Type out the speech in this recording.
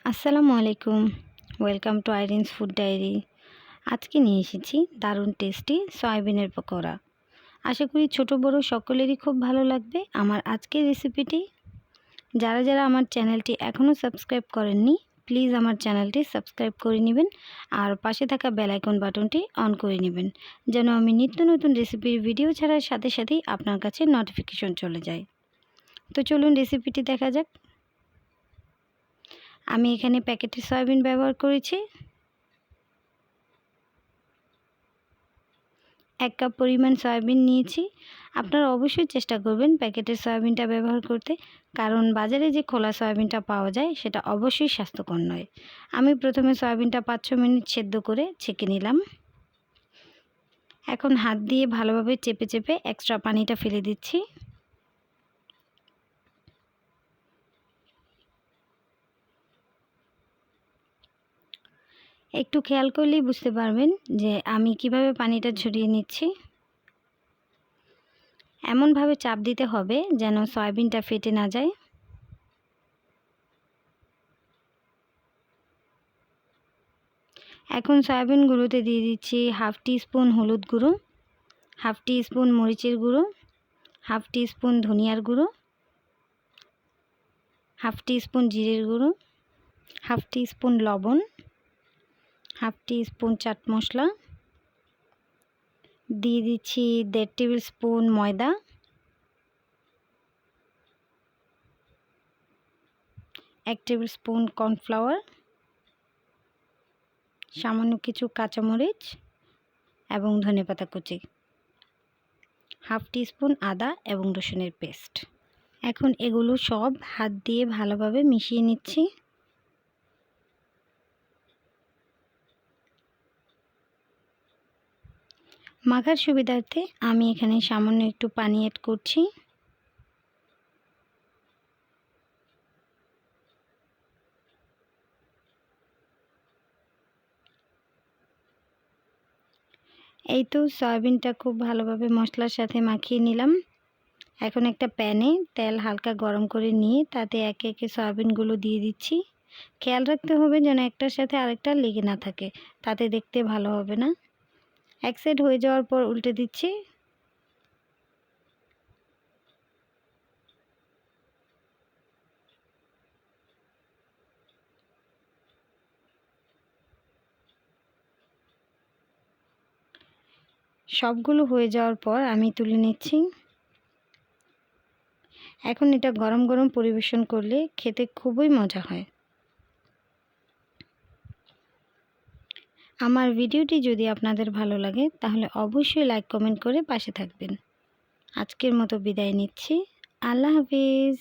আসসালামু আলাইকুম। Welcome to Irene's food diary. আজকে নিয়ে এসেছি দারুণ টেস্টি সয়াবিনের পকোড়া। আশা করি ছোট বড় সকলেরই খুব ভালো লাগবে আমার আজকের রেসিপিটি। যারা যারা আমার চ্যানেলটি এখনও সাবস্ক্রাইব করেননি, প্লিজ আমার চ্যানেলটি সাবস্ক্রাইব করে নেবেন আর পাশে থাকা বেল আইকন বাটনটি অন করে নেবেন, যেন আমি নিত্য নতুন রেসিপির ভিডিও ছাড়ার সাথে সাথেই আপনার কাছে নোটিফিকেশন চলে যায়। তো চলুন রেসিপিটি দেখা যাক। আমি এখানে প্যাকেটের সয়াবিন ব্যবহার করেছি। 1 কাপ পরিমাণ সয়াবিন নিয়েছি। আপনারা অবশ্যই চেষ্টা করবেন প্যাকেটের সয়াবিনটা ব্যবহার করতে, কারণ বাজারে যে খোলা সয়াবিনটা পাওয়া যায় সেটা অবশ্যই স্বাস্থ্যকর নয়। আমি প্রথমে সয়াবিনটা 5-6 মিনিট সেদ্ধ করে ছেঁকে নিলাম। এখন হাত দিয়ে ভালোভাবে চেপে চেপে এক্সট্রা পানিটা ফেলে দিচ্ছি। একটু খেয়াল করলেই বুঝতে পারবেন যে আমি কিভাবে পানিটা ঝরিয়ে নিচ্ছি। এমনভাবে চাপ দিতে হবে যেন সয়াবিনটা ফেটে না যায়। এখন সয়াবিনগুলোতে দিয়ে দিচ্ছি 1/2 টিস্পুন হলুদ গুঁড়ো, 1/2 টিস্পুন মরিচের গুঁড়ো, 1/2 টিস্পুন ধনিয়ার গুঁড়ো, 1/2 টিস্পুন জিরের গুঁড়ো, 1/2 টিস্পুন লবণ, 1/2 টিস্পুন চাট মশলা, দিয়ে দিচ্ছি 1.5 টেবিল স্পুন ময়দা, 1 টেবিল স্পুন কর্নফ্লাওয়ার, সামান্য কিছু কাঁচামরিচ এবং ধনেপাতা কুচি, 1/2 টিস্পুন আদা এবং রসুনের পেস্ট। এখন এগুলো সব হাত দিয়ে ভালোভাবে মিশিয়ে নিচ্ছি। মাখার সুবিধার্থে আমি এখানে সামান্য একটু পানি অ্যাড করছি। এই তো সয়াবিনটা খুব ভালোভাবে মশলার সাথে মাখিয়ে নিলাম। এখন একটা প্যানে তেল হালকা গরম করে নিয়ে তাতে একে একে সয়াবিনগুলো দিয়ে দিচ্ছি। খেয়াল রাখতে হবে যেন একটার সাথে আরেকটা লেগে না থাকে, তাতে দেখতে ভালো হবে না। এক সাইড হয়ে যাওয়ার পর উল্টে দিচ্ছি। সবগুলো হয়ে যাওয়ার পর আমি তুলে নিচ্ছি। এখন এটা গরম গরম পরিবেশন করলে খেতে খুবই মজা হয়। আমার ভিডিওটি যদি আপনাদের ভালো লাগে তাহলে অবশ্যই লাইক কমেন্ট করে পাশে থাকবেন। আজকের মতো বিদায় নিচ্ছি। আল্লাহ হাফিজ।